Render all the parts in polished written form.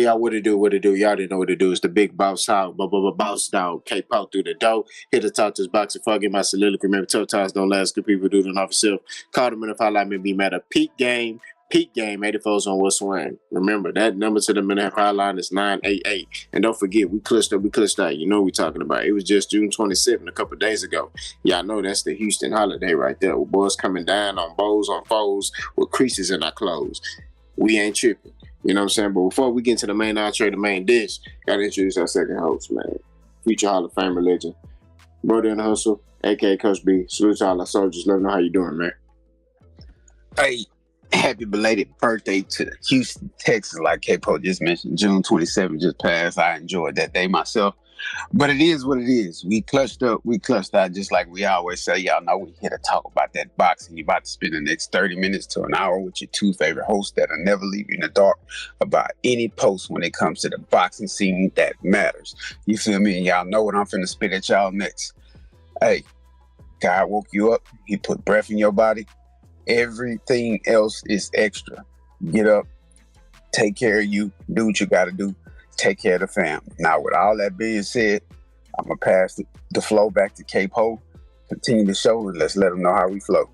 y'all, what it do, what it do? Y'all didn't know what it do. It's the big boss dog, boss dog. K-Pop through the door. Hit the top this box and forget my soliloquy. Remember, tough times don't last. Good people do it off yourself. Call them in if I like me be mad. A peak game. 84's on what's swing. Remember, that number to the minute hotline is 988. And don't forget, we clutched out. You know what we're talking about. It was just June 27th, a couple of days ago. Y'all know that's the Houston holiday right there. With boys coming down on bows, on foes, with creases in our clothes. We ain't tripping. You know what I'm saying? But before we get into the main entree, the main dish, got to introduce our second host, man. Future Hall of Famer legend. Brother in the Hustle, a.k.a. Coach B. Salute to all our soldiers. Let them know how you doing, man. Hey, happy belated birthday to Houston, Texas, like K-Po just mentioned. June 27th just passed. I enjoyed that day myself. But it is what it is. We clutched up. We clutched out just like we always say. Y'all know we here to talk about that boxing. You about to spend the next 30 minutes to an hour with your two favorite hosts that'll never leave you in the dark about any post when it comes to the boxing scene that matters. You feel me? And y'all know what I'm finna spit at y'all next. Hey, God woke you up. He put breath in your body. Everything else is extra. Get up. Take care of you. Do what you got to do. Take care of the family. Now, with all that being said, I'm going to pass the flow back to K-Po. Continue the show and let's let them know how we flow.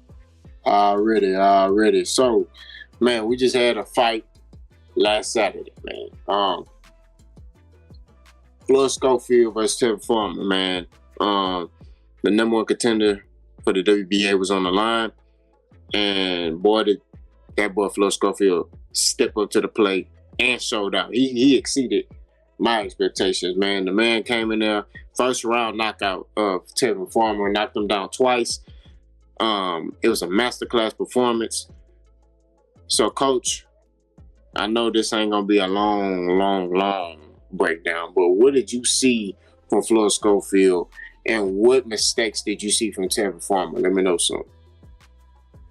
Already. So, man, we just had a fight last Saturday, man. Schofield versus Terence, man. The number one contender for the WBA was on the line. And boy, did that boy Schofield step up to the plate and showed out. He exceeded my expectations, man. The man came in there, first round knockout of Terence, knocked him down twice. It was a masterclass performance. So, Coach, I know this ain't gonna be a long breakdown, but what did you see from Schofield, and what mistakes did you see from Terence? Let me know something.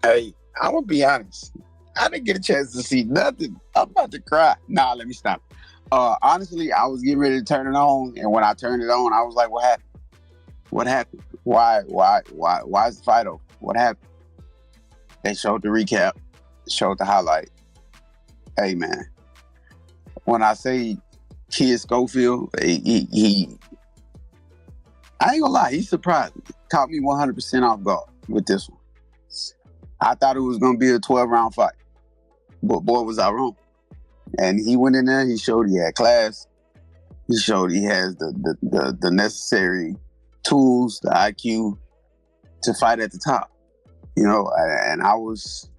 Hey, I'm gonna be honest. I didn't get a chance to see nothing. I'm about to cry. Nah, let me stop. Honestly, I was getting ready to turn it on, and when I turned it on, I was like, "What happened? What happened? Why is the fight over? What happened?" They showed the recap, showed the highlight. Hey, man, when I say Kid Schofield, he I ain't gonna lie, he surprised me. Caught me 100% off guard with this one. I thought it was going to be a 12-round fight. But boy, was I wrong. And he went in there, he showed he had class. He showed he has the necessary tools, the IQ to fight at the top. You know, and I was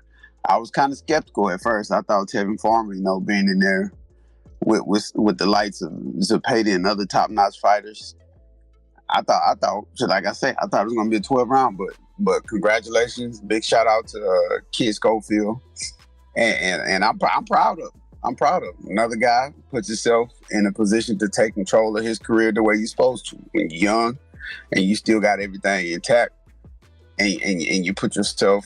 kind of skeptical at first. I thought Tevin Farmer, being in there with the likes of Zapata and other top-notch fighters, I thought, like I said, I thought it was going to be a 12-round, but congratulations, big shout out to Kid Schofield, and I'm proud of him. I'm proud of him. Another guy puts himself in a position to take control of his career the way you're supposed to. When you're young and you still got everything intact, and you put yourself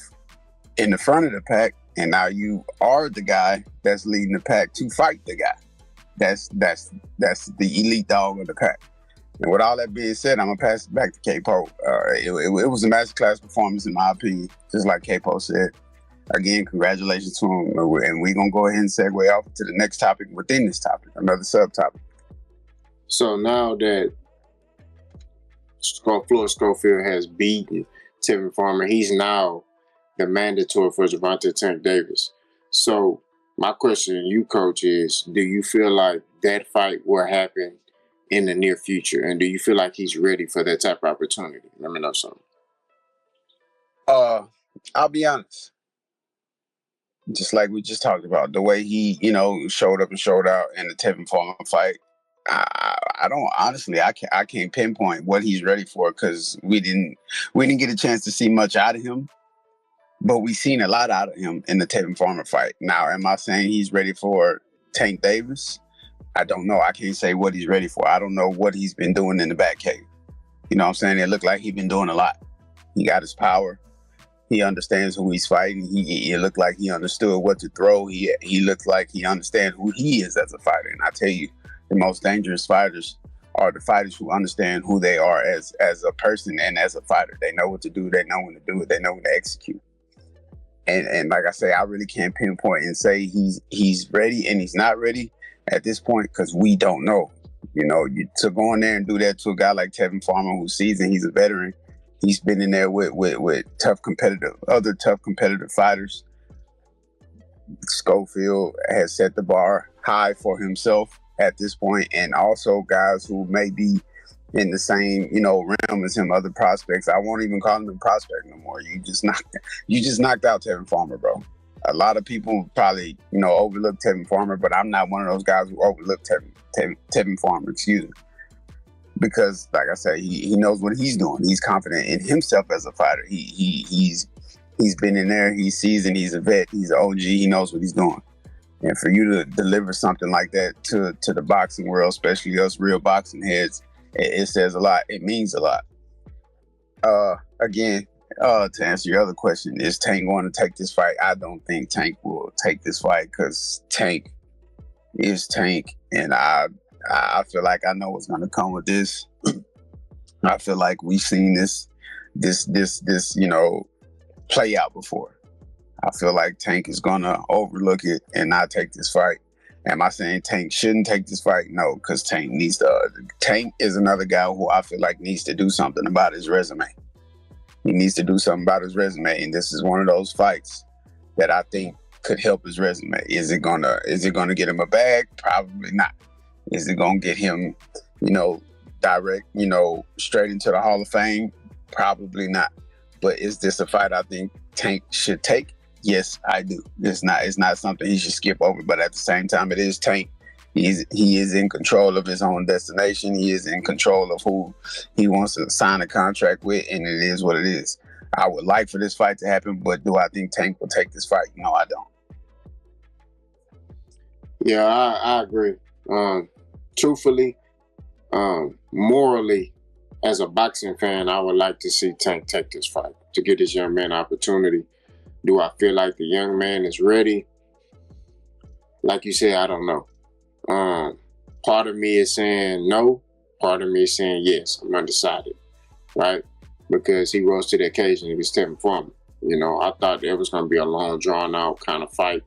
in the front of the pack, and now you are the guy that's leading the pack to fight the guy. That's the elite dog of the pack. And with all that being said, I'm going to pass it back to K-Po. It was a masterclass performance, in my opinion, just like K-Po said. Again, congratulations to him. And we're going to go ahead and segue off to the next topic within this topic, another subtopic. So now that Schofield has beaten Tevin Farmer, he's now the mandatory for Gervonta Tank Davis. So my question to you, Coach, is do you feel like that fight will happen in the near future? And do you feel like he's ready for that type of opportunity? Let me know something. I'll be honest. Just like we just talked about, the way he, showed up and showed out in the Tevin Farmer fight, I don't honestly, I can't pinpoint what he's ready for, because we didn't get a chance to see much out of him, but we seen a lot out of him in the Tevin Farmer fight. Now, am I saying he's ready for Tank Davis? I don't know. I can't say what he's ready for. I don't know what he's been doing in the back cave. You know what I'm saying? It looked like he's been doing a lot. He got his power. He understands who he's fighting. He looked like he understood what to throw. He looked like he understands who he is as a fighter. And I tell you, the most dangerous fighters are the fighters who understand who they are as a person and as a fighter. They know what to do. They know when to do it. They know when to execute. And like I say, I really can't pinpoint and say he's ready and he's not ready. at this point because we don't know. To go in there and do that to a guy like Tevin Farmer, who's seasoned, he's a veteran. He's been in there with other tough competitive fighters. Schofield has set the bar high for himself at this point, and also guys who may be in the same, realm as him, other prospects. I won't even call him a prospect no more. You just knocked out Tevin Farmer, bro. A lot of people probably, overlook Tevin Farmer, but I'm not one of those guys who overlook Tevin Farmer, excuse me. Because, like I said, he knows what he's doing. He's confident in himself as a fighter. He's been in there. He's seasoned. He's a vet. He's an OG. He knows what he's doing. And for you to deliver something like that to the boxing world, especially us real boxing heads, it says a lot. It means a lot. Again, to answer your other question, is Tank going to take this fight? I don't think Tank will take this fight because Tank is Tank, and I feel like I know what's going to come with this. I feel like we've seen this play out before. I feel like Tank is going to overlook it and not take this fight. Am I saying Tank shouldn't take this fight? No, because Tank is another guy who I feel like needs to do something about his resume. He needs to do something about his resume, and this is one of those fights that I think could help his resume. Is it gonna get him a bag? Probably not. Is it gonna get him, direct, straight into the Hall of Fame? Probably not. But is this a fight I think Tank should take? Yes, I do. It's not something he should skip over, but at the same time, it is Tank. He is in control of his own destination. He is in control of who he wants to sign a contract with, and it is what it is. I would like for this fight to happen, but do I think Tank will take this fight? No, I don't. Yeah, I agree. Truthfully, morally, as a boxing fan, I would like to see Tank take this fight to give this young man an opportunity. Do I feel like the young man is ready? Like you said, I don't know. Part of me is saying no. Part of me is saying yes. I'm undecided, right? Because he rose to the occasion. He was Tevin Farmer. I thought it was going to be a long, drawn-out kind of fight.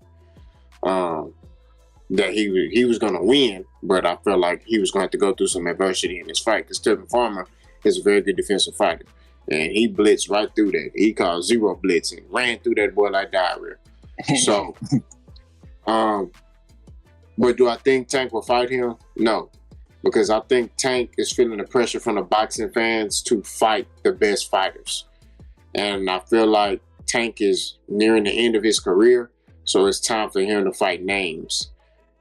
That he was going to win, but I felt like he was going to have to go through some adversity in this fight because Tevin Farmer is a very good defensive fighter. And he blitzed right through that. He called zero blitzing, ran through that boy like diarrhea. So, but do I think Tank will fight him? No, because I think Tank is feeling the pressure from the boxing fans to fight the best fighters. And I feel like Tank is nearing the end of his career, so it's time for him to fight names.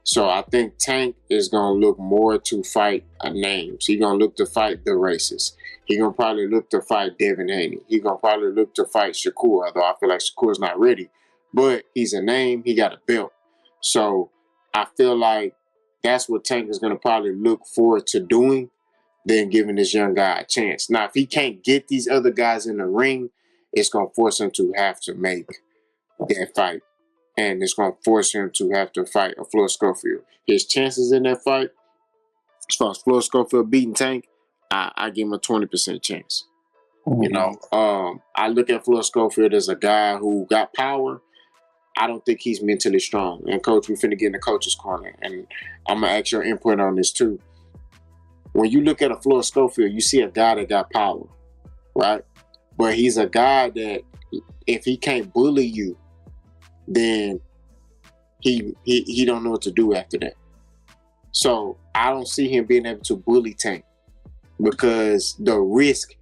So I think Tank is going to look more to fight names. He's going to look to fight the racists. He's going to probably look to fight Devin Haney. He's going to probably look to fight Shakur, although I feel like Shakur's not ready. But he's a name. He got a belt. So I feel like that's what Tank is going to probably look forward to doing, than giving this young guy a chance. Now, if he can't get these other guys in the ring, it's going to force him to have to make that fight. And it's going to force him to have to fight a Floyd Schofield. His chances in that fight, as far as Floyd Schofield beating Tank, I give him a 20% chance. Mm-hmm. I look at Floyd Schofield as a guy who got power. I don't think he's mentally strong. And, Coach, we're finna get in the coach's corner. And I'm going to ask your input on this, too. When you look at a Floyd Schofield, you see a guy that got power, right? But he's a guy that if he can't bully you, then he don't know what to do after that. So I don't see him being able to bully Tank because the risk,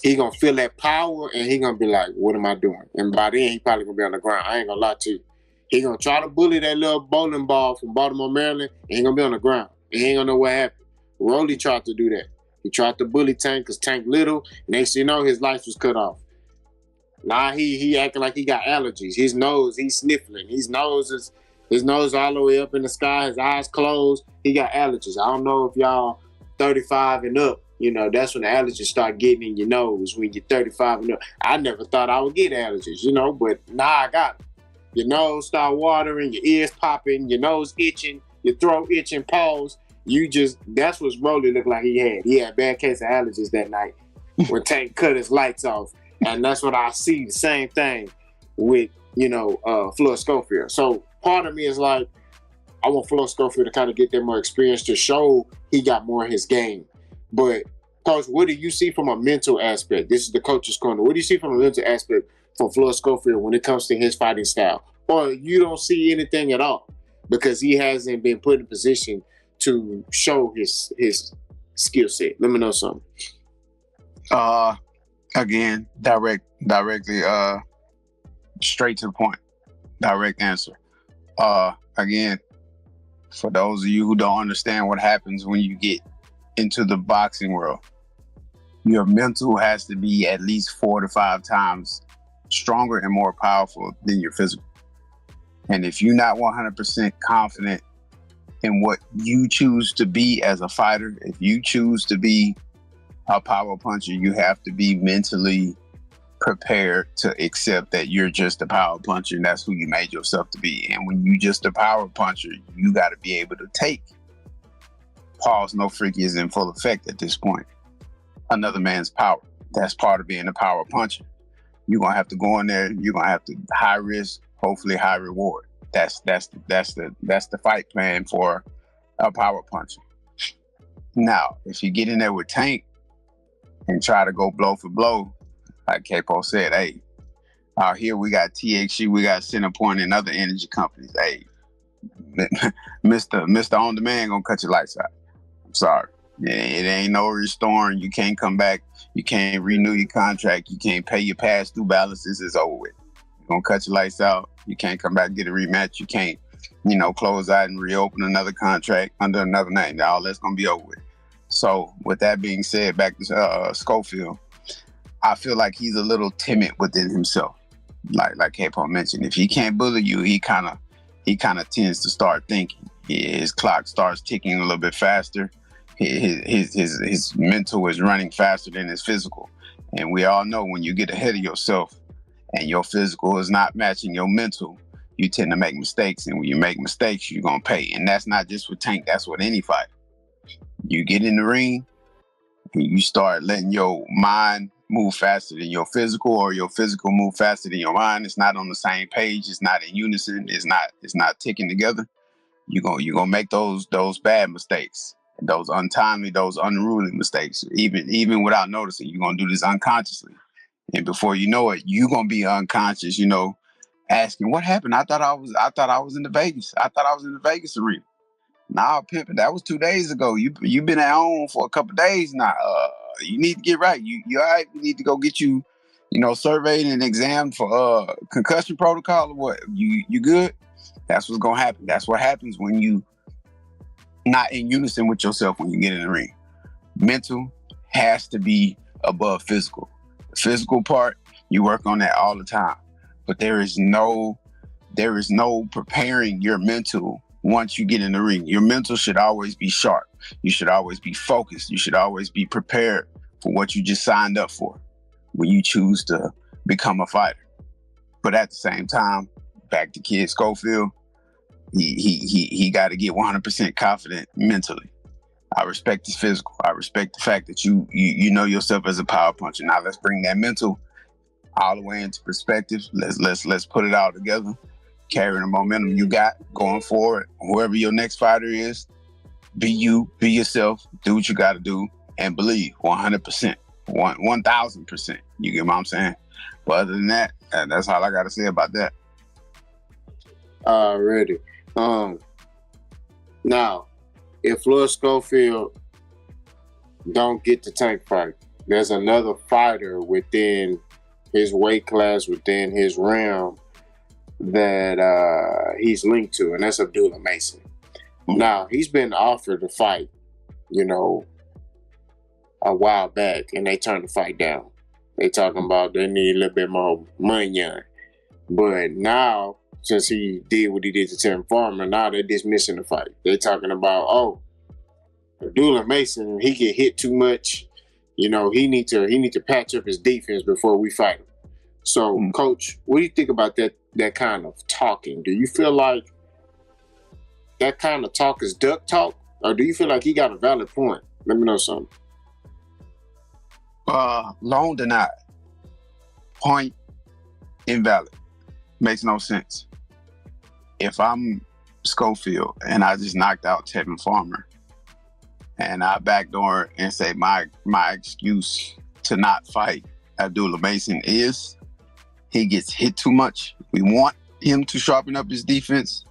he gonna feel that power and he gonna be like, what am I doing? And by then he probably gonna be on the ground. I ain't gonna lie to you. He gonna try to bully that little bowling ball from Baltimore, Maryland, and he gonna be on the ground. And he ain't gonna know what happened. Rolly tried to do that. He tried to bully Tank because Tank little. Next thing you know, his lights was cut off. Now he acting like he got allergies. His nose, he's sniffling. His nose all the way up in the sky. His eyes closed. He got allergies. I don't know if y'all 35 and up, that's when the allergies start getting in your nose when you're 35 and up. I never thought I would get allergies, but now I got them. Your nose start watering, your ears popping, your nose itching, your throat itching, pause. That's what Rolly looked like he had. He had a bad case of allergies that night when Tank cut his lights off. And that's what I see, the same thing with, Floyd Schofield. So part of me is like, I want Flo Schofield to kind of get that more experience to show he got more in his game. But, Coach, what do you see from a mental aspect? This is the coach's corner. What do you see from a mental aspect from Flo Schofield when it comes to his fighting style? Or you don't see anything at all because he hasn't been put in position to show his skill set? Let me know something. Again, directly, straight to the point. Direct answer. Again, for those of you who don't understand what happens when you get into the boxing world, your mental has to be at least 4 to 5 times stronger and more powerful than your physical. And if you're not 100% confident in what you choose to be as a fighter, if you choose to be a power puncher, you have to be mentally prepared to accept that you're just a power puncher and that's who you made yourself to be. And when you just a power puncher, you got to be able to take, pause, no freaky is in full effect at this point, another man's power. That's part of being a power puncher. You're going to have to go in there, you're going to have to high risk, hopefully high reward. That's the fight plan for a power puncher. Now, if you get in there with Tank and try to go blow for blow, like Capo said, hey, out here we got THC, we got Centerpoint and other energy companies. Hey, Mr. On Demand gonna cut your lights out. I'm sorry. It ain't no restoring. You can't come back. You can't renew your contract. You can't pay your past due balances. It's over with. You're gonna cut your lights out. You can't come back and get a rematch. You can't, close out and reopen another contract under another name. All that's gonna be over with. So with that being said, back to Schofield, I feel like he's a little timid within himself. Like Capo mentioned, if he can't bully you, he kind of tends to start thinking. His clock starts ticking a little bit faster. His mental is running faster than his physical. And we all know when you get ahead of yourself and your physical is not matching your mental, you tend to make mistakes. And when you make mistakes, you're going to pay. And that's not just with Tank, that's with any fighter. You get in the ring and you start letting your mind move faster than your physical, or your physical move faster than your mind. It's not on the same page. It's not in unison. It's not ticking together. You're gonna make those bad mistakes, those untimely, those unruly mistakes. Even without noticing, you're gonna do this unconsciously. And before you know it, you're gonna be unconscious, asking, what happened? I thought I was in the Vegas. I thought I was in the Vegas arena. Nah, pimping, that was 2 days ago. You've been at home for a couple of days now. You need to get right. You all right? We need to go get you, surveyed and examined for concussion protocol or what? You good? That's what's gonna happen. That's what happens when you not in unison with yourself when you get in the ring. Mental has to be above physical. The physical part, you work on that all the time. But there is no preparing your mental once you get in the ring. Your mental should always be sharp. You should always be focused. You should always be prepared for what you just signed up for when you choose to become a fighter. But at the same time, back to Kid Schofield, he got to get 100% confident mentally. I respect his physical. I respect the fact that you know yourself as a power puncher. Now let's bring that mental all the way into perspective. Let's put it all together. Carry the momentum you got going forward. Whoever your next fighter is, be you, be yourself, do what you got to do, and believe 100%, 1,000%. You get what I'm saying? But other than that, that's all I got to say about that. Already. Now, if Flo Schofield don't get the Tank fight, there's another fighter within his weight class, within his realm, that he's linked to, and that's Abdullah Mason. Now, he's been offered a fight, a while back, and they turned the fight down. They talking about they need a little bit more money. But now, since he did what he did to Tim Farmer, now they're dismissing the fight. They're talking about, Abdullah Mason, he get hit too much. He need to patch up his defense before we fight him. So, Coach, what do you think about that kind of talking? Do you feel like that kind of talk is duck talk? Or do you feel like he got a valid point? Let me know something. Long denied. Point invalid. Makes no sense. If I'm Schofield and I just knocked out Tevin Farmer. And I backdoor and say my excuse to not fight Abdullah Mason is he gets hit too much. We want him to sharpen up his defense.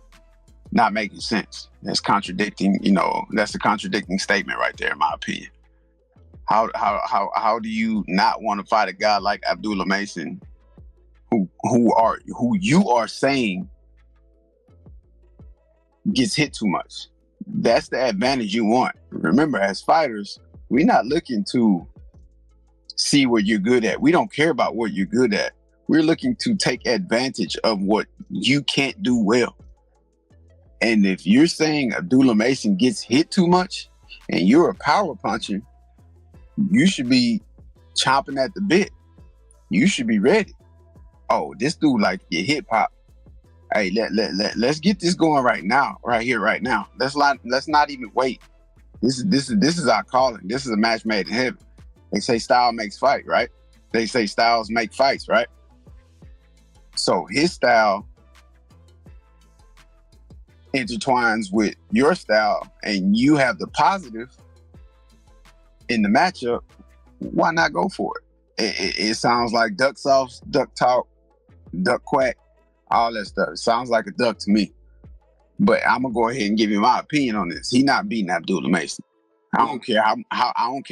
Not making sense. That's contradicting, that's a contradicting statement right there, in my opinion. How do you not want to fight a guy like Abdullah Mason who you are saying gets hit too much? That's the advantage you want. Remember, as fighters, we're not looking to see what you're good at. We don't care about what you're good at. We're looking to take advantage of what you can't do well. And if you're saying Abdullah Mason gets hit too much and you're a power puncher, you should be chomping at the bit. You should be ready. Oh, this dude like to get hit pop. Hey, let's get this going right now, right here, right now. Let's not even wait. This is our calling. This is a match made in heaven. They say style makes fight, right? They say styles make fights, right? So his style intertwines with your style, and you have the positive in the matchup. Why not go for it? It sounds like duck sauce, duck talk, duck quack, all that stuff. It sounds like a duck to me. But I'm gonna go ahead and give you my opinion on this. He not beating Abdullah Mason. I don't care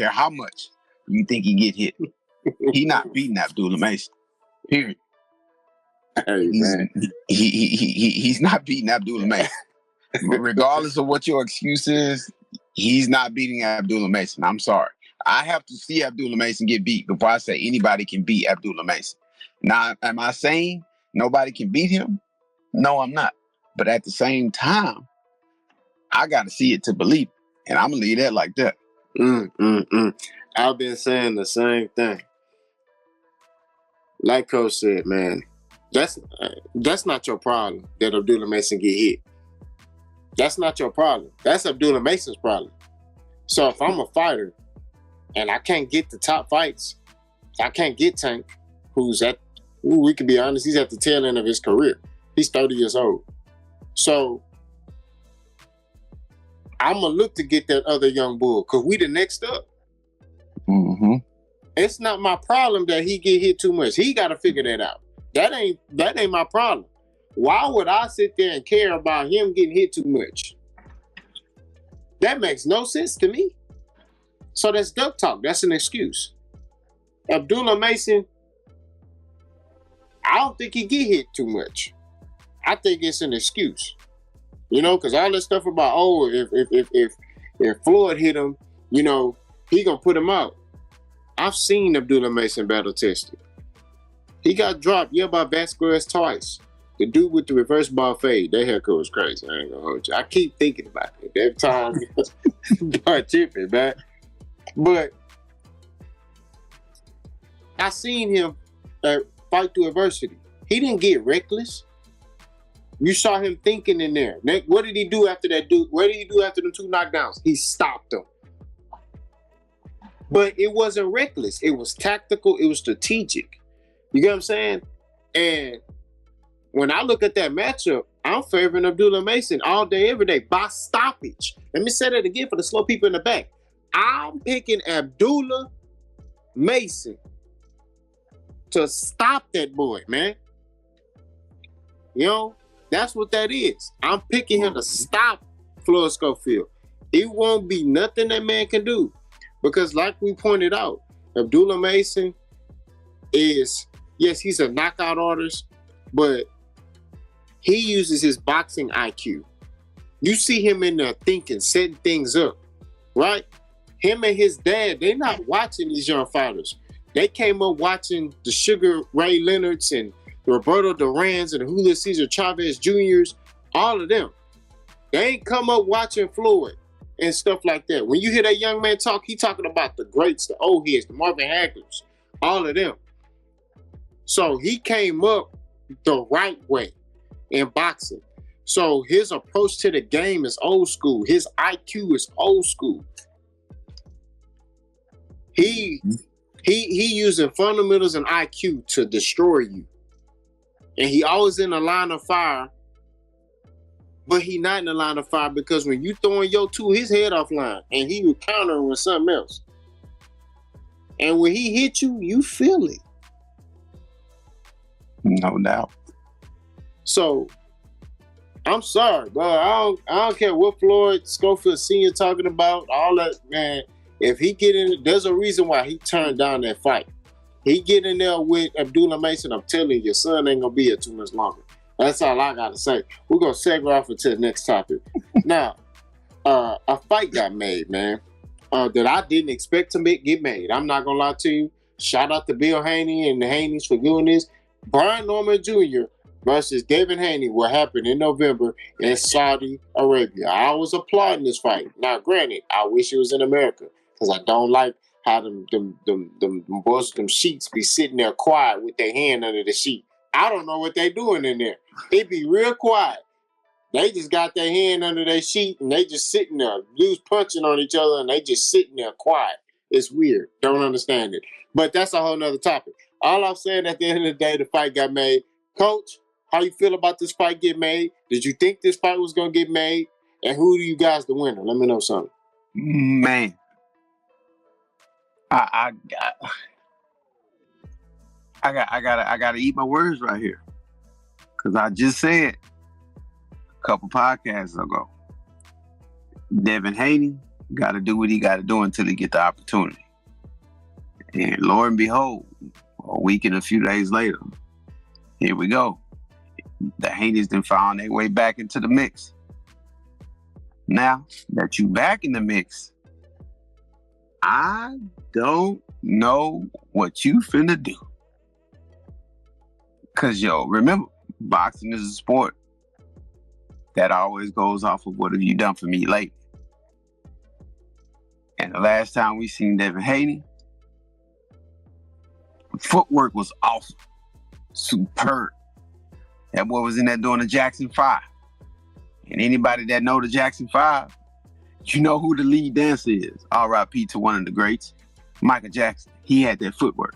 how much you think he get hit. He not beating Abdullah Mason. Period. Hey, man. He's not beating Abdullah Mason. Regardless of what your excuse is, he's not beating Abdullah Mason. I'm sorry. I have to see Abdullah Mason get beat before I say anybody can beat Abdullah Mason. Now, am I saying nobody can beat him? No, I'm not. But at the same time, I got to see it to believe it. And I'm going to leave that like that. I've been saying the same thing. Like Coach said, man, that's not your problem that Abdullah Mason get hit. That's not your problem. That's Abdullah Mason's problem. So if I'm a fighter and I can't get the top fights, I can't get Tank, we can be honest, he's at the tail end of his career. He's 30 years old. So I'm going to look to get that other young bull because we the next up. Mm-hmm. It's not my problem that he get hit too much. He got to figure that out. That ain't my problem. Why would I sit there and care about him getting hit too much? That makes no sense to me. So that's duck talk. That's an excuse. Abdullah Mason, I don't think he get hit too much. I think it's an excuse. Because all this stuff about, if Floyd hit him, he gonna put him out. I've seen Abdullah Mason battle tested. He got dropped, by Vasquez twice. The dude with the reverse ball fade, that haircut was crazy. I ain't gonna hold you. I keep thinking about it every time. But tripping, man. But I seen him fight through adversity. He didn't get reckless. You saw him thinking in there. What did he do after that dude? What did he do after the 2 knockdowns? He stopped them. But it wasn't reckless. It was tactical. It was strategic. You get what I'm saying? And when I look at that matchup, I'm favoring Abdullah Mason all day, every day, by stoppage. Let me say that again for the slow people in the back. I'm picking Abdullah Mason to stop that boy, man. That's what that is. I'm picking him to stop Floyd Schofield. It won't be nothing that man can do. Because like we pointed out, Abdullah Mason is, yes, he's a knockout artist, but he uses his boxing IQ. You see him in there thinking, setting things up, right? Him and his dad, they're not watching these young fighters. They came up watching the Sugar Ray Leonards and Roberto Duran's and Julio Cesar Chavez Jr.'s, all of them. They ain't come up watching Floyd and stuff like that. When you hear that young man talk, he talking about the greats, the old heads, the Marvin Haglers, all of them. So he came up the right way in boxing. So his approach to the game is old school. His IQ is old school. He using fundamentals and IQ to destroy you. And he always in the line of fire But he not in the line of fire because when you throwing your two, his head offline, and he was countering with something else. And when he hit you, you feel it. No doubt. So I'm sorry, bro. I don't care what Floyd Schofield Sr. talking about. All that, man. If he get in, there's a reason why he turned down that fight. He get in there with Abdullah Mason. I'm telling you, your son ain't gonna be here too much longer. That's all I gotta say. We're gonna segue off into the next topic. Now, a fight got made, man. That I didn't expect to get made. I'm not gonna lie to you. Shout out to Bill Haney and the Haneys for doing this. Brian Norman Jr. versus Devin Haney will happen in November in Saudi Arabia. I was applauding this fight. Now, granted, I wish it was in America because I don't like how them boys, them sheets be sitting there quiet with their hand under the sheet. I don't know what they doing in there. It be real quiet. They just got their hand under their sheet and they just sitting there. Dudes punching on each other and they just sitting there quiet. It's weird. Don't understand it. But that's a whole nother topic. All I'm saying at the end of the day, the fight got made. Coach, how you feel about this fight get made? Did you think this fight was going to get made? And who do you guys the winner? Let me know something. Man. I gotta eat my words right here. Cause I just said a couple podcasts ago, Devin Haney gotta do what he gotta do until he get the opportunity. And lo and behold, a week and a few days later, here we go. The Haneys then found their way back into the mix. Now that you back in the mix, I don't know what you finna do. Cause remember, boxing is a sport that always goes off of what have you done for me lately. And the last time we seen Devin Haney, footwork was awesome. Superb. That boy was in there doing the Jackson 5. And anybody that know the Jackson 5, you know who the lead dancer is. R.I.P. to one of the greats, Michael Jackson. He had that footwork.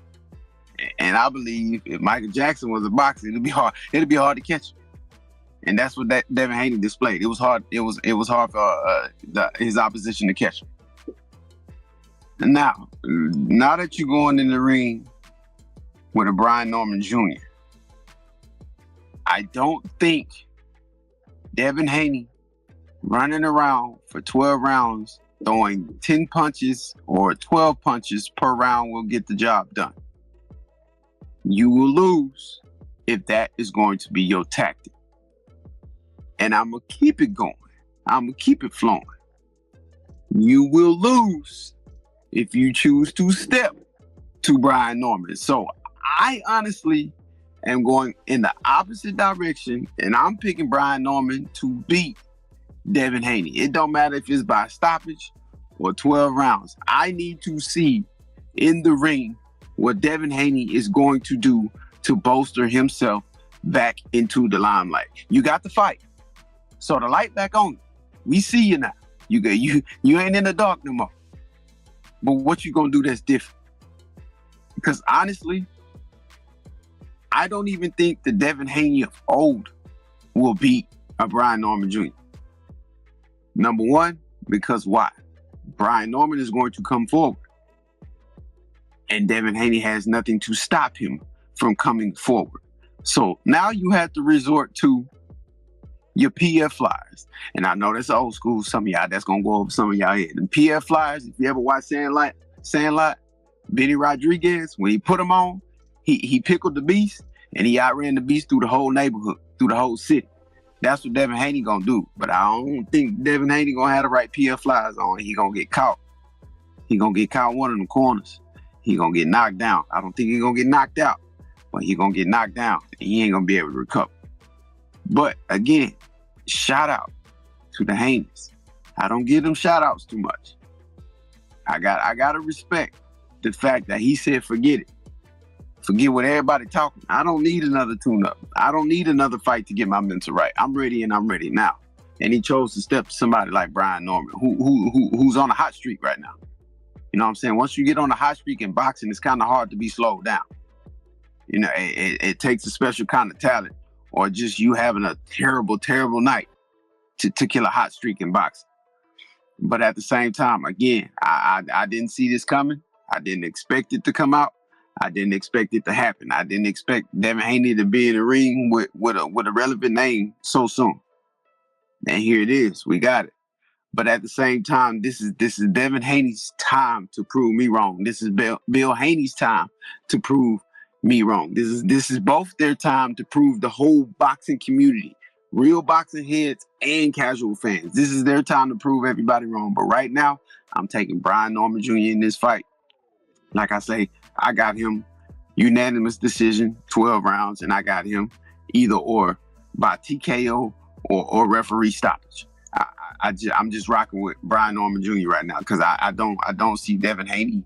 And I believe if Michael Jackson was a boxer, it'd be hard to catch him. And that's what that Devin Haney displayed. It was hard. It was hard for his opposition to catch him. And now that you're going in the ring with a Brian Norman Jr., I don't think Devin Haney running around for 12 rounds, throwing 10 punches or 12 punches per round will get the job done. You will lose if that is going to be your tactic. And I'm going to keep it going. I'm going to keep it flowing. You will lose if you choose to step to Brian Norman. So I honestly am going in the opposite direction, and I'm picking Brian Norman to beat Devin Haney. It don't matter if it's by stoppage or 12 rounds. I need to see in the ring what Devin Haney is going to do to bolster himself back into the limelight. You got the fight. So the light back on. We see you now. You ain't in the dark no more. But what you gonna do that's different? Because honestly, I don't even think the Devin Haney of old will beat a Brian Norman Jr. Number one, because why? Brian Norman is going to come forward. And Devin Haney has nothing to stop him from coming forward. So now you have to resort to your PF flyers. And I know that's old school. Some of y'all, that's going to go over some of y'all head. The PF flyers, if you ever watch Sandlot, Benny Rodriguez, when he put them on, he pickled the beast and he outran the beast through the whole neighborhood, through the whole city. That's what Devin Haney going to do. But I don't think Devin Haney going to have the right PF flyers on. He going to get caught. He going to get caught in one of them corners. He going to get knocked down. I don't think he going to get knocked out, but he going to get knocked down and he ain't going to be able to recover. But again, shout out to the Haneys. I don't give them shout outs too much. I got to respect the fact that he said, forget it. Forget what everybody talking. I don't need another tune-up. I don't need another fight to get my mental right. I'm ready and I'm ready now. And he chose to step to somebody like Brian Norman, who's on a hot streak right now. You know what I'm saying? Once you get on a hot streak in boxing, it's kind of hard to be slowed down. You know, it takes a special kind of talent, or just you having a terrible, terrible night to kill a hot streak in boxing. But at the same time, again, I didn't see this coming. I didn't expect it to come out. I didn't expect it to happen. I didn't expect Devin Haney to be in the ring with a relevant name so soon. And here it is. We got it. But at the same time, this is Devin Haney's time to prove me wrong. This is Bill Haney's time to prove me wrong. This is both their time to prove the whole boxing community, real boxing heads and casual fans. This is their time to prove everybody wrong. But right now, I'm taking Brian Norman Jr. in this fight. Like I say, I got him unanimous decision, 12 rounds, and I got him either or by TKO or referee stoppage. I'm just rocking with Brian Norman Jr. right now because I don't see Devin Haney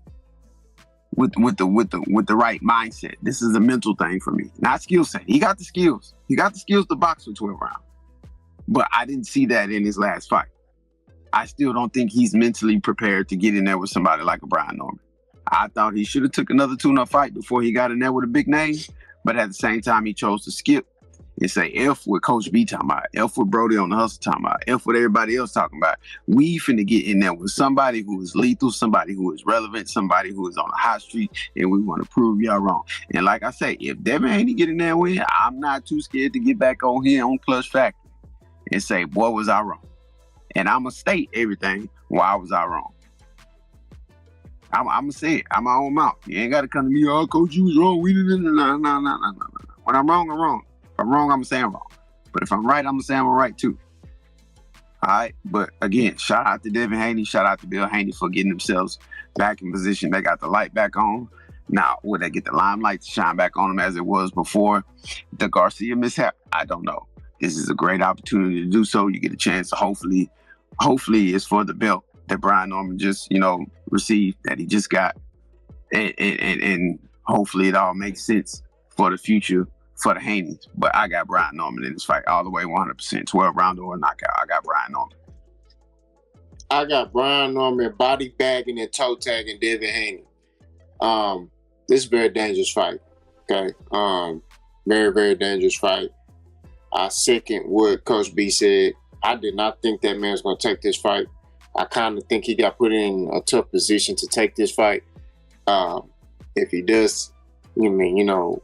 with the right mindset. This is a mental thing for me, not skill set. He got the skills. He got the skills to box for 12 rounds, but I didn't see that in his last fight. I still don't think he's mentally prepared to get in there with somebody like a Brian Norman. I thought he should have took another tune-up fight before he got in there with a big name, but at the same time, he chose to skip and say F what Coach B talking about, F what Brody on the Hustle talking about, F what everybody else talking about. We finna get in there with somebody who is lethal, somebody who is relevant, somebody who is on a hot streak, and we want to prove y'all wrong. And like I say, if Devin Haney get in there and win, I'm not too scared to get back on here on Clutch Factory and say, boy, was I wrong. And I'm going to state everything why was I wrong. I'm going to say it. I'm my own mouth. You ain't got to come to me, oh, Coach, you was wrong. We didn't. No. When I'm wrong, I'm wrong. If I'm wrong, I'm going to say I'm wrong. But if I'm right, I'm going to say I'm right too. All right. But again, shout out to Devin Haney. Shout out to Bill Haney for getting themselves back in position. They got the light back on. Now, will they get the limelight to shine back on them as it was before the Garcia mishap? I don't know. This is a great opportunity to do so. You get a chance to hopefully it's for the belt that Brian Norman just, received, that he just got. And hopefully it all makes sense for the future for the Haneys. But I got Brian Norman in this fight all the way 100%. 12 round or knockout. I got Brian Norman. I got Brian Norman body bagging and toe tagging Devin Haney. This is a very dangerous fight. Okay. Very, very dangerous fight. I second what Coach B said. I did not think that man was going to take this fight. I kind of think he got put in a tough position to take this fight. If he does, if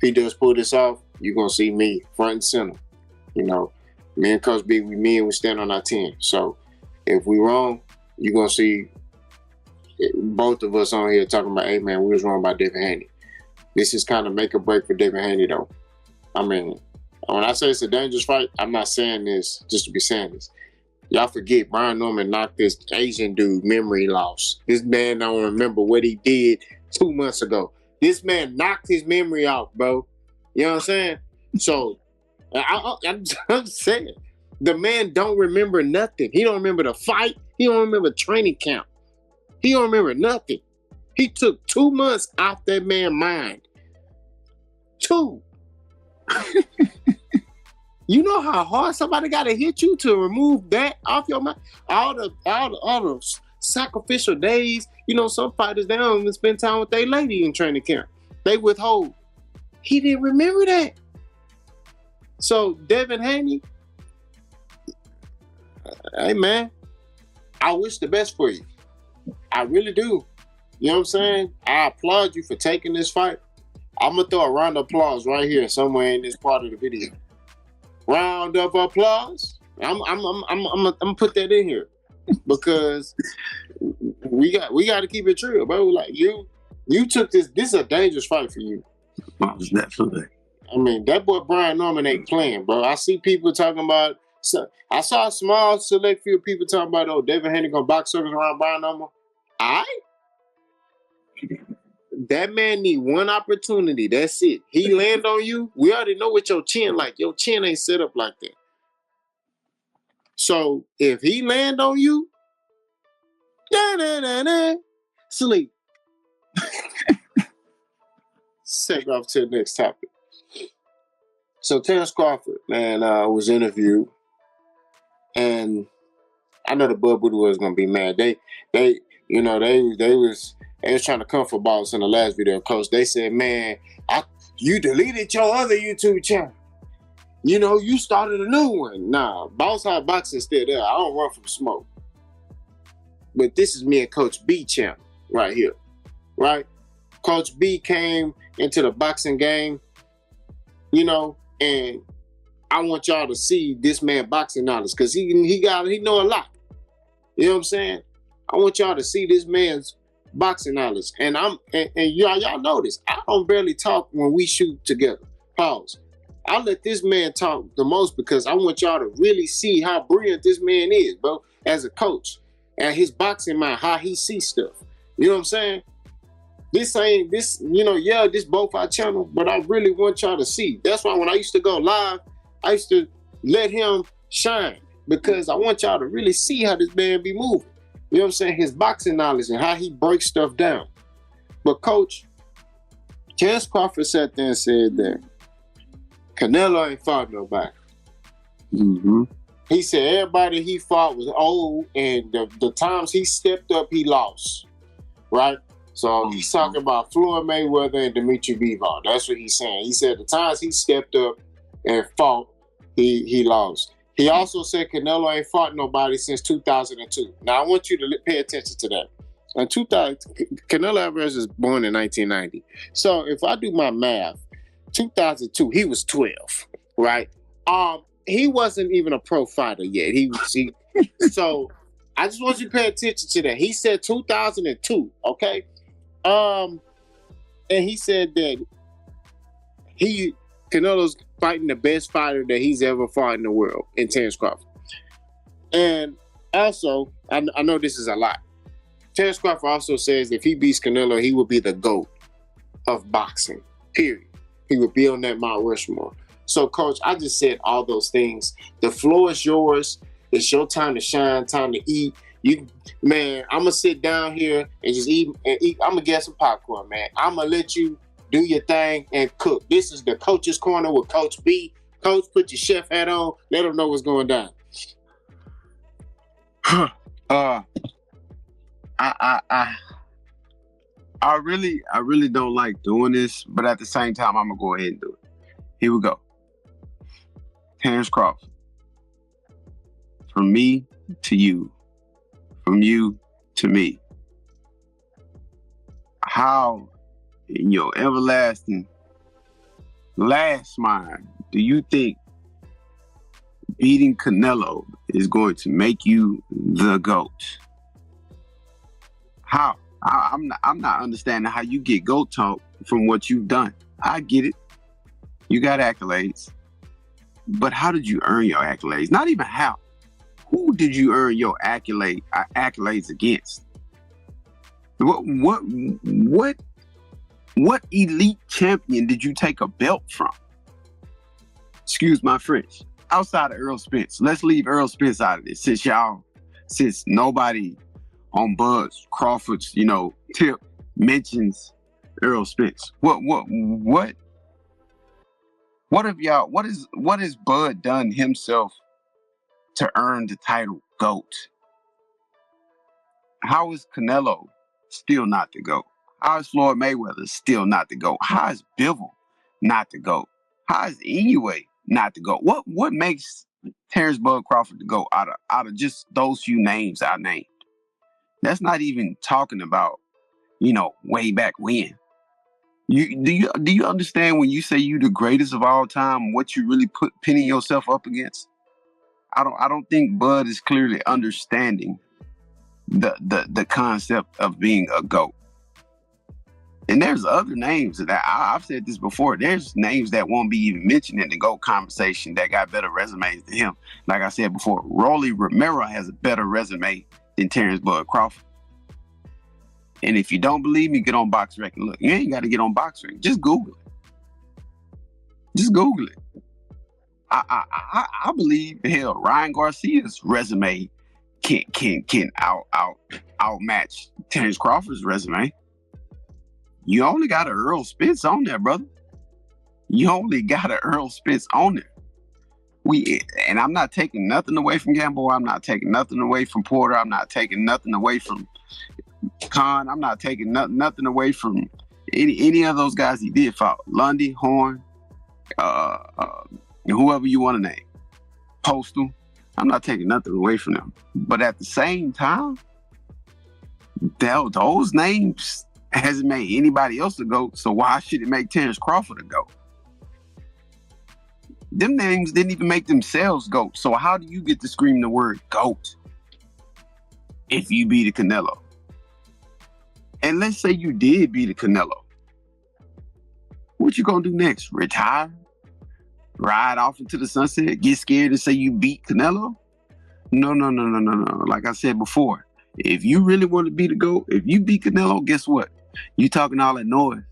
he does pull this off, you're going to see me front and center. Me and Coach B, we stand on our 10. So if we wrong, you're going to see both of us on here talking about, hey, man, we was wrong about Devin Haney. This is kind of make or break for Devin Haney, though. I mean, when I say it's a dangerous fight, I'm not saying this just to be saying this. Y'all forget Brian Norman knocked this Asian dude memory loss. This man don't remember what he did 2 months ago. This man knocked his memory out, bro. You know what I'm saying? So, I'm saying, the man don't remember nothing. He don't remember the fight. He don't remember training camp. He don't remember nothing. He took 2 months off that man's mind. 2. You know how hard somebody got to hit you to remove that off your mind? All the sacrificial days. Some fighters, they don't even spend time with their lady in training camp. They withhold. He didn't remember that. So, Devin Haney, hey, man, I wish the best for you. I really do. You know what I'm saying? I applaud you for taking this fight. I'm going to throw a round of applause right here somewhere in this part of the video. Round of applause. I'm gonna put that in here because we got to keep it real, bro. Like you took this. This is a dangerous fight for you. Definitely. I mean, that boy Brian Norman ain't playing, bro. I see people talking about. I saw a small select few people talking about, oh, Devin Haney gonna box circles around Brian Norman. That man need one opportunity. That's it. He land on you. We already know what your chin like. Your chin ain't set up like that. So if he land on you, sleep. Seg off to the next topic. So Terence Crawford, man, was interviewed, and I know the Bud Booty was gonna be mad. They was trying to comfort balls in the last video, Coach. They said, man, you deleted your other YouTube channel. You started a new one. Nah, Boss High Boxing still there. I don't run from smoke. But this is me and Coach B channel right here, right? Coach B came into the boxing game, and I want y'all to see this man boxing knowledge because he know a lot. You know what I'm saying? I want y'all to see this man's boxing knowledge. And y'all know this. I don't barely talk when we shoot together. Pause. I let this man talk the most because I want y'all to really see how brilliant this man is, bro, as a coach. And his boxing mind, how he sees stuff. You know what I'm saying? This both our channel, but I really want y'all to see. That's why when I used to go live, I used to let him shine because I want y'all to really see how this man be moving. You know what I'm saying? His boxing knowledge and how he breaks stuff down. But Coach, Terence Crawford sat there and said that Canelo ain't fought nobody. Mm-hmm. He said everybody he fought was old, and the times he stepped up, he lost. Right? So he's talking about Floyd Mayweather and Dimitri Bivol. That's what he's saying. He said the times he stepped up and fought, he lost. He also said Canelo ain't fought nobody since 2002. Now, I want you to pay attention to that. In 2000, Canelo Alvarez was born in 1990. So if I do my math, 2002, he was 12, right? He wasn't even a pro fighter yet. So I just want you to pay attention to that. He said 2002, okay? And he said that Canelo's fighting the best fighter that he's ever fought in the world in Terence Crawford. And also, I know this is a lot. Terence Crawford also says if he beats Canelo, he will be the GOAT of boxing, period. He will be on that Mount Rushmore. So, Coach, I just said all those things. The floor is yours. It's your time to shine, time to eat. I'm going to sit down here and just eat. I'm going to get some popcorn, man. I'm going to let you do your thing and cook. This is the Coach's Corner with Coach B. Coach, put your chef hat on. Let them know what's going down. I really don't like doing this, but at the same time, I'm gonna go ahead and do it. Here we go. Terence Crawford. From me to you. From you to me. How, in your everlasting last mind, do you think beating Canelo is going to make you the GOAT? How? I'm not understanding how you get GOAT talk from what you've done. I get it. You got accolades. But how did you earn your accolades? Not even how. Who did you earn your accolades against? What elite champion did you take a belt from? Excuse my French. Outside of Earl Spence. Let's leave Earl Spence out of this since nobody on Bud's, Crawford's, tip mentions Earl Spence. What has Bud done himself to earn the title GOAT? How is Canelo still not the GOAT? How is Floyd Mayweather still not the GOAT? How is Bivol not the GOAT? How is Inoue not the GOAT? What makes Terence Bud Crawford the GOAT out of just those few names I named? That's not even talking about, way back when. Do you understand when you say you the greatest of all time, what you really pinning yourself up against? I don't think Bud is clearly understanding the concept of being a GOAT. And there's other names that I've said this before. There's names that won't be even mentioned in the GOAT conversation that got better resumes than him. Like I said before, Rolly Romero has a better resume than Terence Bud Crawford. And if you don't believe me, get on BoxRec and look. You ain't got to get on BoxRec. Just Google it. I believe, hell, Ryan Garcia's resume can outmatch Terence Crawford's resume. You only got an Earl Spence on there, brother. And I'm not taking nothing away from Gamble. I'm not taking nothing away from Porter. I'm not taking nothing away from Khan. I'm not taking nothing away from any of those guys he did fight. Lundy, Horn, and whoever you want to name. Postal. I'm not taking nothing away from them. But at the same time, those names hasn't made anybody else a GOAT, so why should it make Terence Crawford a GOAT? Them names didn't even make themselves GOAT, so how do you get to scream the word GOAT if you beat a Canelo? And let's say you did beat a Canelo. What you gonna do next? Retire? Ride off into the sunset? Get scared and say you beat Canelo? No. Like I said before, if you really want to be the GOAT, if you beat Canelo, guess what? You talking all that noise.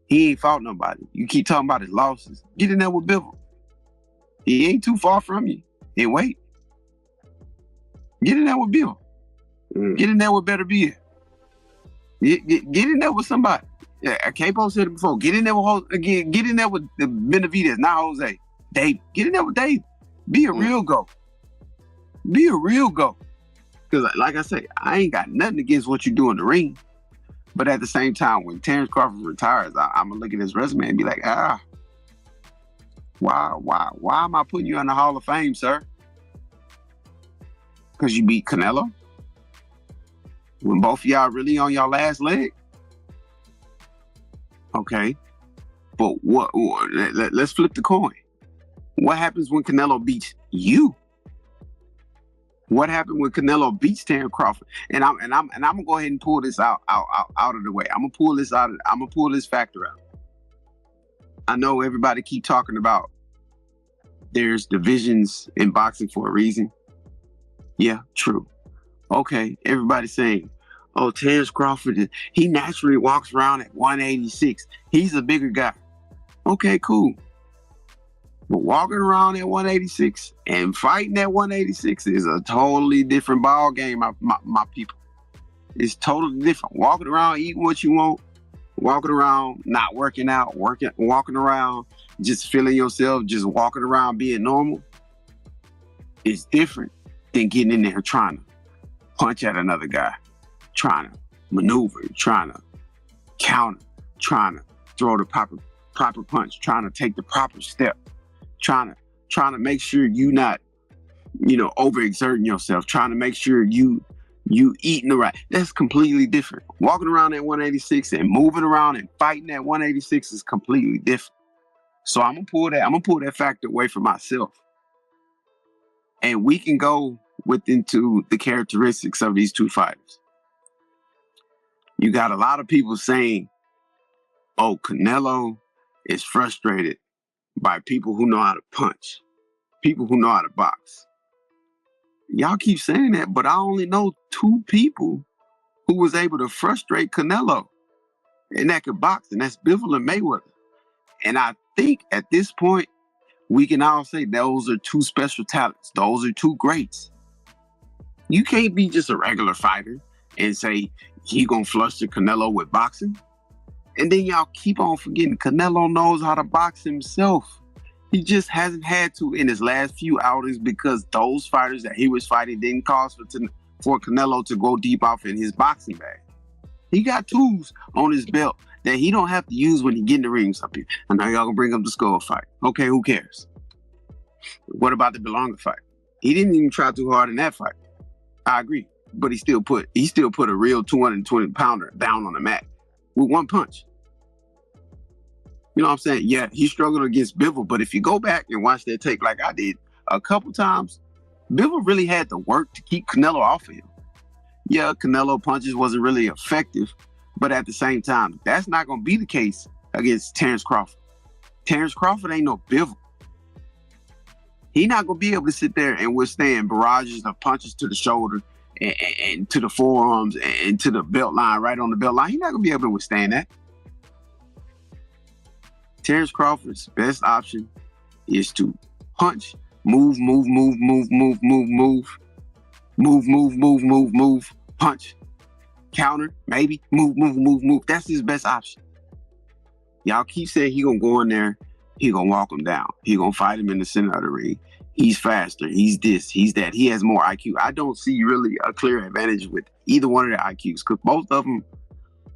He ain't fought nobody. You keep talking about his losses. Get in there with Bivol. He ain't too far from you. And wait. Get in there with Bill. Get in there with Better Beer. Get in there with somebody. Yeah, Capo said it before. Get in there with get in there with the Benavidez, not Jose. Dave. Get in there with Dave. Be a real GOAT. Be a real GOAT. Because like I say, I ain't got nothing against what you do in the ring. But at the same time, when Terence Crawford retires, I'm going to look at his resume and be like, why am I putting you in the Hall of Fame, sir? Because you beat Canelo? When both of y'all really on your last leg? Okay. But let's flip the coin. What happens when Canelo beats you? What happened when Canelo beats Terence Crawford? And I'm gonna go ahead and pull this out of the way. I'm gonna pull this factor out. I know everybody keep talking about there's divisions in boxing for a reason. Yeah, true. Okay, everybody's saying, oh, Terence Crawford, he naturally walks around at 186. He's a bigger guy. Okay, cool. But walking around at 186 and fighting at 186 is a totally different ball game, my people. It's totally different. Walking around eating what you want, walking around not working out, walking around just feeling yourself, just walking around being normal is different than getting in there trying to punch at another guy, trying to maneuver, trying to counter, trying to throw the proper punch, trying to take the proper step. Trying to make sure you not, overexerting yourself, trying to make sure you eating the right. That's completely different. Walking around at 186 and moving around and fighting at 186 is completely different. So I'm gonna pull that factor away from myself. And we can go into the characteristics of these two fighters. You got a lot of people saying, oh, Canelo is frustrated by people who know how to punch, people who know how to box. Y'all keep saying that, but I only know two people who was able to frustrate Canelo and that could box, and that's Bivol and Mayweather. And I think at this point, we can all say those are two special talents. Those are two greats. You can't be just a regular fighter and say he gonna fluster Canelo with boxing. And then y'all keep on forgetting Canelo knows how to box himself. He just hasn't had to in his last few outings because those fighters that he was fighting didn't cause for Canelo to go deep off in his boxing bag. He got tools on his belt that he don't have to use when he get in the ring with something. I know y'all gonna bring up the Skull fight. Okay, who cares? What about the Belonga fight? He didn't even try too hard in that fight. I agree, but he still put a real 220 pounder down on the mat with one punch. You know what I'm saying? Yeah, he struggled against Bivol, but if you go back and watch that tape like I did a couple times, Bivol really had to work to keep Canelo off of him. Yeah, Canelo punches wasn't really effective, but at the same time, that's not going to be the case against Terence Crawford. Terence Crawford ain't no Bivol. He's not going to be able to sit there and withstand barrages of punches to the shoulder and to the forearms and to the belt line, right on the belt line. He's not going to be able to withstand that. Terence Crawford's best option is to punch, move, punch, counter, maybe, move. That's his best option. Y'all keep saying he gonna go in there, he gonna walk him down. He gonna fight him in the center of the ring. He's faster, he's this, he's that. He has more IQ. I don't see really a clear advantage with either one of their IQs because both of them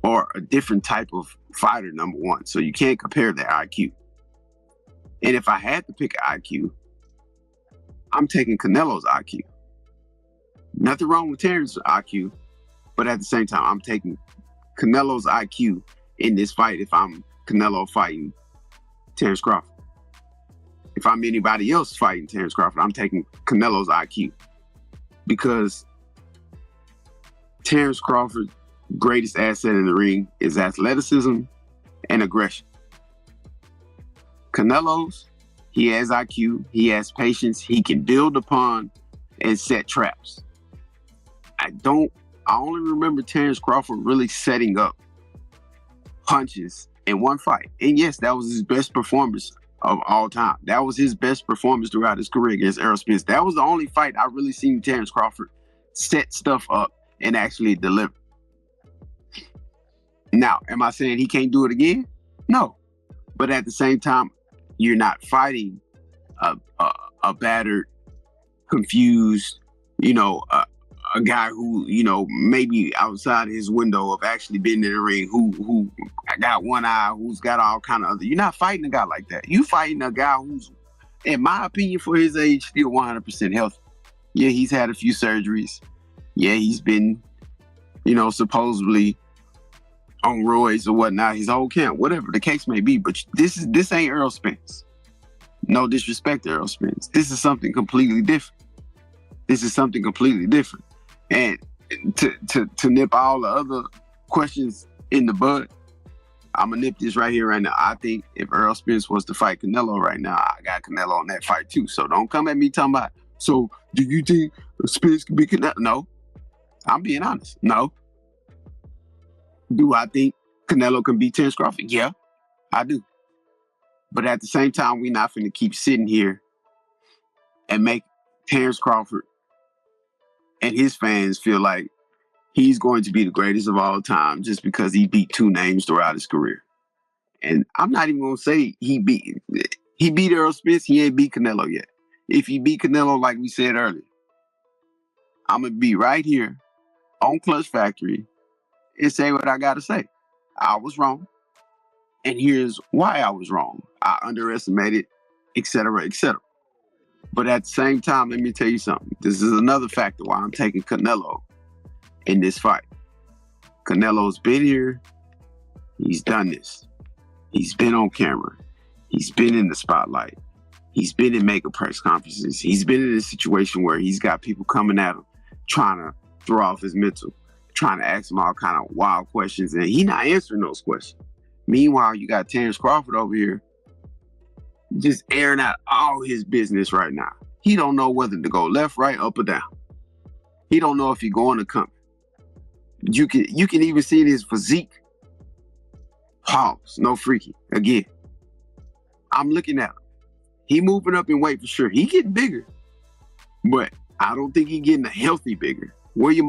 are a different type of fighter, number one. So you can't compare their IQ. And if I had to pick an IQ, I'm taking Canelo's IQ. Nothing wrong with Terence's IQ, but at the same time, I'm taking Canelo's IQ in this fight if I'm Canelo fighting Terence Crawford. If I'm anybody else fighting Terence Crawford, I'm taking Canelo's IQ. Because Terence Crawford's greatest asset in the ring is athleticism and aggression. Canelo's, he has IQ, he has patience, he can build upon and set traps. I only remember Terence Crawford really setting up punches in one fight. And yes, that was his best performance of all time. That was his best performance throughout his career against Errol Spence. That was the only fight I really seen Terence Crawford set stuff up and actually deliver. Now, am I saying he can't do it again? No. But at the same time, you're not fighting a battered, confused, a guy who, maybe outside his window of actually being in the ring, who got one eye, who's got all kind of other. You're not fighting a guy like that. You fighting a guy who's, in my opinion, for his age, still 100% healthy. Yeah, he's had a few surgeries. Yeah, he's been, supposedly on roids or whatnot, his whole camp, whatever the case may be. But this ain't Errol Spence. No disrespect to Errol Spence. This is something completely different. And to nip all the other questions in the bud, I'm going to nip this right here, right now. I think if Errol Spence was to fight Canelo right now, I got Canelo on that fight too. So don't come at me talking about, so do you think Spence can be Canelo? No. I'm being honest. No. Do I think Canelo can beat Terence Crawford? Yeah, I do. But at the same time, we're not finna keep sitting here and make Terence Crawford and his fans feel like he's going to be the greatest of all time just because he beat two names throughout his career. And I'm not even gonna say he beat Errol Spence. He ain't beat Canelo yet. If he beat Canelo, like we said earlier, I'm gonna be right here on Clutch Factory and say what I gotta say. I was wrong, and here's why I was wrong. I underestimated, etc., etc. But at the same time, let me tell you something. This is another factor why I'm taking Canelo in this fight. Canelo's been here. He's done this. He's been on camera. He's been in the spotlight. He's been in mega press conferences. He's been in a situation where he's got people coming at him, trying to throw off his mental, trying to ask him all kind of wild questions, and he's not answering those questions. Meanwhile, you got Terence Crawford over here just airing out all his business right now. He don't know whether to go left, right, up, or down. He don't know if he's going to come. You can even see in his physique. Pause. No freaky. Again, I'm looking at him. He moving up in weight for sure. He getting bigger, but I don't think he getting a healthy bigger. Where your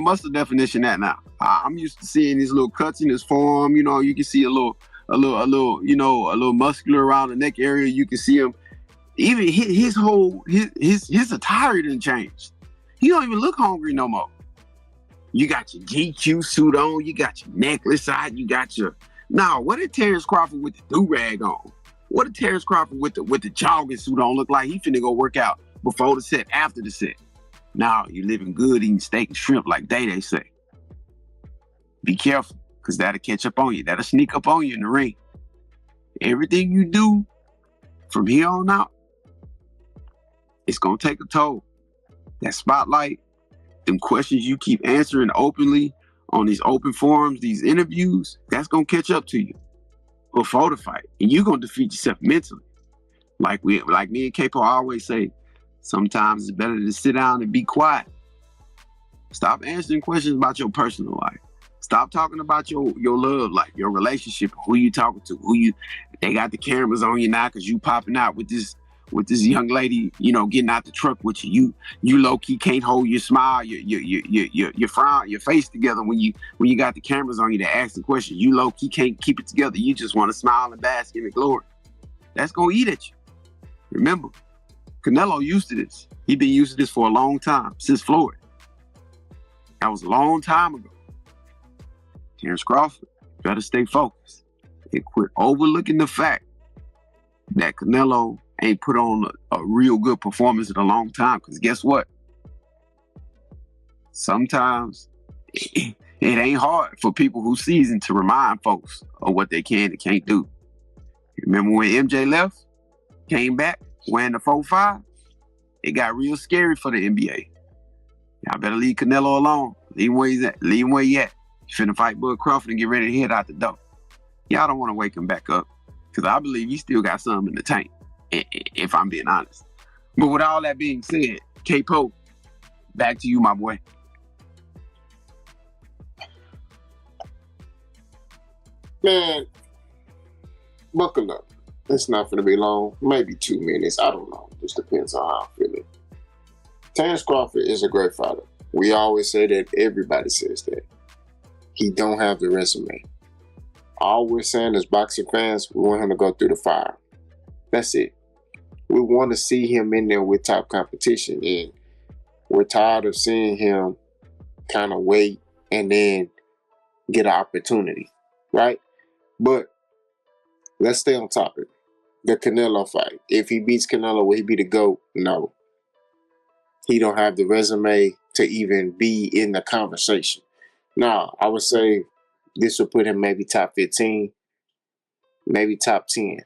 muscle definition at now? I'm used to seeing these little cuts in his form. You can see a little muscular around the neck area. You can see him. Even his attire didn't change. He don't even look hungry no more. You got your GQ suit on. You got your necklace out. You got your. Now, what did Terence Crawford with the do-rag on? What did Terence Crawford with the jogging suit on look like? He finna go work out before the set, after the set. Now, you living good, eating steak and shrimp like they say. Be careful, because that'll catch up on you. That'll sneak up on you in the ring. Everything you do from here on out, it's going to take a toll. That spotlight, them questions you keep answering openly on these open forums, these interviews, that's going to catch up to you before the fight. And you're going to defeat yourself mentally. Like me and Capo always say, sometimes it's better to sit down and be quiet. Stop answering questions about your personal life. Stop talking about your love life, your relationship, who you talking to, they got the cameras on you now because you popping out with this young lady, getting out the truck with you. You low key can't hold your smile, your frown, your face together when you got the cameras on you to ask the questions. You low key can't keep it together. You just want to smile and bask in the glory. That's gonna eat at you. Remember, Canelo used to this. He been used to this for a long time, since Floyd. That was a long time ago. Terence Crawford, better stay focused and quit overlooking the fact that Canelo ain't put on a real good performance in a long time. Because guess what? Sometimes it ain't hard for people who seasoned to remind folks of what they can and can't do. Remember when MJ left, came back, wearing the 4-5? It got real scary for the NBA. Y'all better leave Canelo alone. Leave him where he's at. Leave him where he at. He's finna fight Bud Crawford and get ready to head out the door. Y'all don't want to wake him back up, because I believe he still got something in the tank, if I'm being honest. But with all that being said, K-Pope, back to you, my boy. Man, buckle up. It's not going to be long. Maybe 2 minutes. I don't know. Just depends on how I'm feeling. Terence Crawford is a great fighter. We always say that. Everybody says that. He don't have the resume. All we're saying as boxing fans, we want him to go through the fire. That's it. We want to see him in there with top competition. And we're tired of seeing him kind of wait and then get an opportunity. Right? But let's stay on topic. The Canelo fight. If he beats Canelo, will he be the GOAT? No. He don't have the resume to even be in the conversation. Now, I would say this will put him maybe top 15, maybe top 10.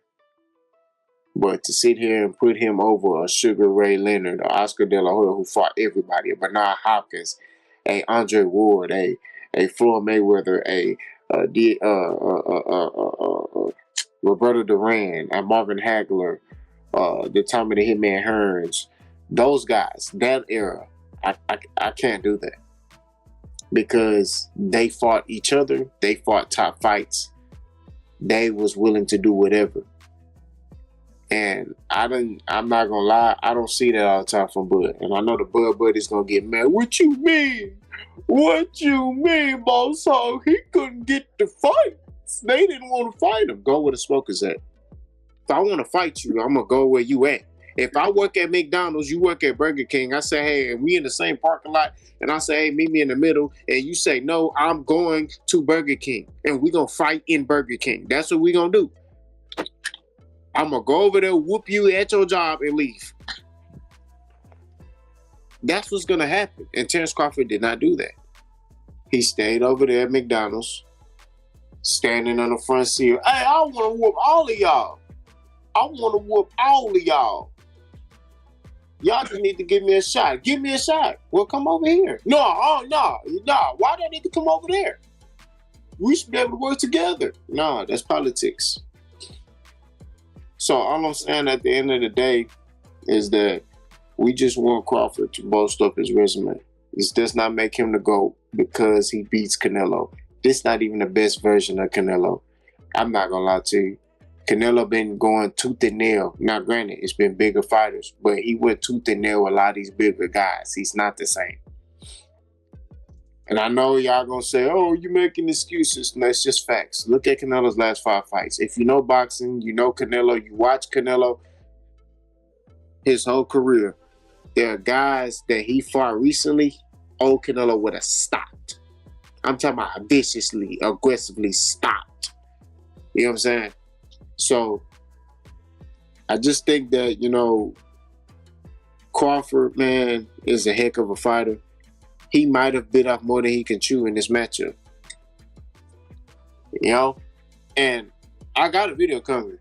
But to sit here and put him over a Sugar Ray Leonard, or Oscar De La Hoya, who fought everybody, a Bernard Hopkins, a Andre Ward, a Floyd Mayweather, a Roberto Duran, and Marvin Hagler, the Tommy the Hitman Hearns, those guys, that era, I can't do that. Because they fought each other, they fought top fights, they was willing to do whatever. And I'm not gonna lie, I don't see that all the time from Bud. And I know the Bud buddy's gonna get mad. What you mean? What you mean, boss hog? He couldn't get the fights. They didn't want to fight him. Go where the smoke is at. If I want to fight you, I'm gonna go where you at. If I work at McDonald's, you work at Burger King, I say, hey, and we in the same parking lot, and I say, hey, meet me in the middle, and you say, no, I'm going to Burger King, and we gonna fight in Burger King. That's what we gonna do. I'm gonna go over there, whoop you at your job, and leave. That's what's gonna happen. And Terence Crawford did not do that. He stayed over there at McDonald's, standing on the front seat. Hey, I want to whoop all of y'all. I want to whoop all of y'all. Y'all just need to give me a shot. Give me a shot. Well, come over here. No. Why do I need to come over there? We should be able to work together. No, that's politics. So all I'm saying at the end of the day is that we just want Crawford to boast up his resume. This does not make him the GOAT because he beats Canelo. This not even the best version of Canelo. I'm not going to lie to you. Canelo been going tooth and nail. Now, granted, it's been bigger fighters, but he went tooth and nail with a lot of these bigger guys. He's not the same. And I know y'all going to say, oh, you're making excuses. No, it's just facts. Look at Canelo's last 5 fights. If you know boxing, you know Canelo, you watch Canelo, his whole career, there are guys that he fought recently, old Canelo would have stopped. I'm talking about viciously, aggressively stopped. You know what I'm saying? So, I just think that, Crawford, man, is a heck of a fighter. He might have bit off more than he can chew in this matchup. And I got a video coming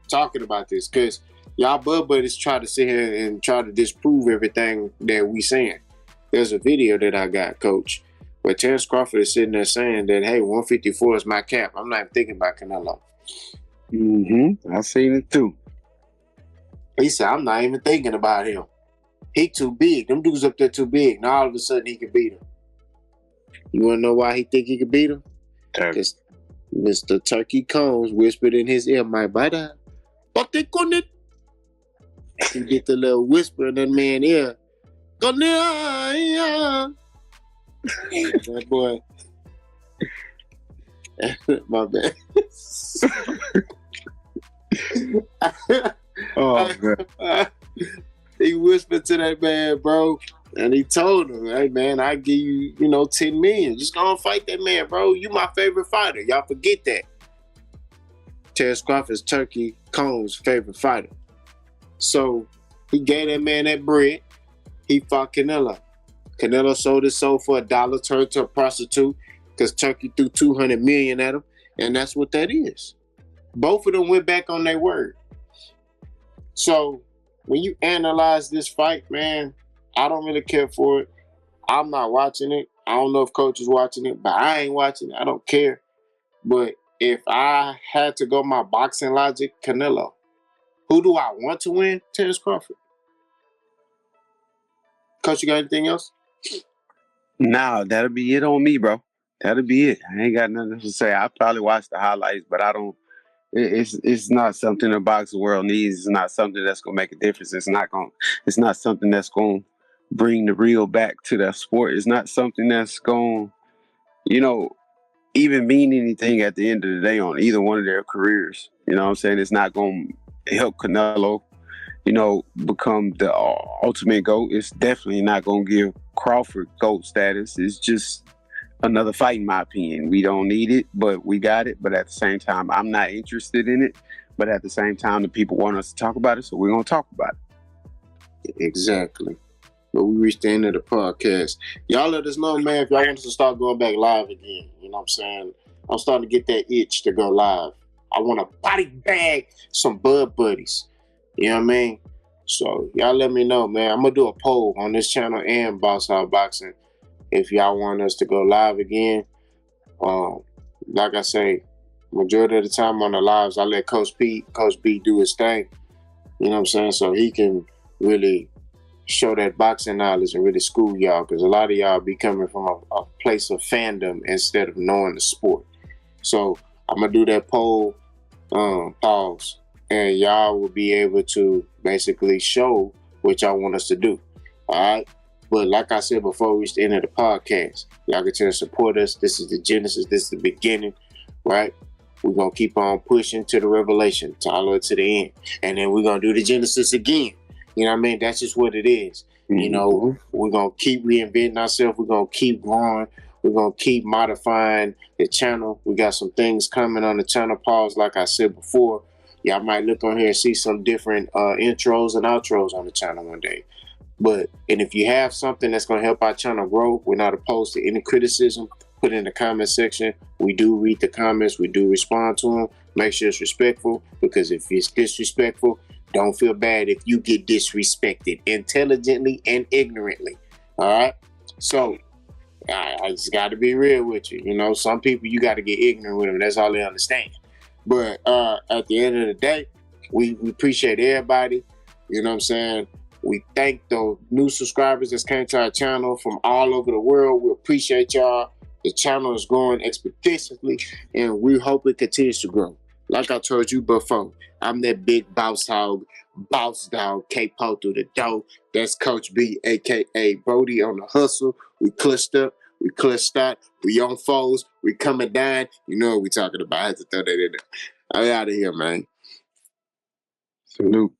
talking about this because y'all Bud Buddies try to sit here and try to disprove everything that we saying. There's a video that I got, Coach, where Terence Crawford is sitting there saying that, hey, 154 is my cap. I'm not even thinking about Canelo. I seen it too. He said, I'm not even thinking about him. He too big. Them dudes up there too big. Now all of a sudden he can beat him. You want to know why he think he can beat him? Because Mr. Turkey Combs whispered in his ear, my brother, but they couldn't. You get the little whisper in that man's ear. That boy. My bad. Oh, man. He whispered to that man, bro, and he told him, hey, man, I give you, $10 million. Just go and fight that man, bro. You my favorite fighter. Y'all forget that. Terence Crawford's Turkey Cone's favorite fighter. So he gave that man that bread. He fought Canelo. Canelo sold his soul for $1, turned to a prostitute because Turkey threw $200 million at him, and that's what that is. Both of them went back on their word. So when you analyze this fight, man, I don't really care for it. I'm not watching it. I don't know if coach is watching it, but I ain't watching it. I don't care. But if I had to go my boxing logic, Canelo. Who do I want to win? Terence Crawford. Coach, you got anything else? Nah, that'll be it on me, bro. That'll be it. I ain't got nothing to say. I probably watch the highlights, but I don't. It's not something the boxing world needs. It's not something that's gonna make a difference. It's not something that's gonna bring the real back to the sport. It's not something that's gonna, you know, even mean anything at the end of the day on either one of their careers. You know what I'm saying? It's not gonna help Canelo, become the ultimate GOAT. It's definitely not gonna give Crawford GOAT status. It's just another fight, in my opinion. We don't need it, but we got it. But at the same time, I'm not interested in it. But at the same time, the people want us to talk about it, so we're going to talk about it. Exactly. But we reached the end of the podcast. Y'all let us know, man, if y'all want us to start going back live again. You know what I'm saying? I'm starting to get that itch to go live. I want to body bag some Bud Buddies. You know what I mean? So y'all let me know, man. I'm going to do a poll on this channel and Boss Hog Boxing if y'all want us to go live again. Like I say, majority of the time on the lives, I let Coach B do his thing. You know what I'm saying? So he can really show that boxing knowledge and really school y'all, because a lot of y'all be coming from a place of fandom instead of knowing the sport. So I'm going to do that poll, pause, and y'all will be able to basically show what y'all want us to do. All right? But like I said before we reach the end of the podcast, y'all continue to support us. This is the genesis. This is the beginning, right? We're going to keep on pushing to the revelation, all the way to the end. And then we're going to do the genesis again. You know what I mean? That's just what it is. Mm-hmm. You know, we're going to keep reinventing ourselves. We're going to keep growing. We're going to keep modifying the channel. We got some things coming on the channel. Pause, like I said before. Y'all might look on here and see some different intros and outros on the channel one day. And if you have something that's going to help our channel grow, we're not opposed to any criticism. Put it in the comment section. We do read the comments. We do respond to them. Make sure it's respectful, because if it's disrespectful, don't feel bad if you get disrespected intelligently and ignorantly. All right? So I just got to be real with you. You know, some people, you got to get ignorant with them. That's all they understand. But at the end of the day, we appreciate everybody. You know what I'm saying? We thank the new subscribers that came to our channel from all over the world. We appreciate y'all. The channel is growing expeditiously, and we hope it continues to grow. Like I told you before, I'm that big boss hog, boss dog, K-Po through the dough. That's Coach B, a.k.a. Brody on the hustle. We clutched up. We clutched out. We on foes. We coming down. You know what we talking about. I had to throw that in there. I'm out of here, man. Salute.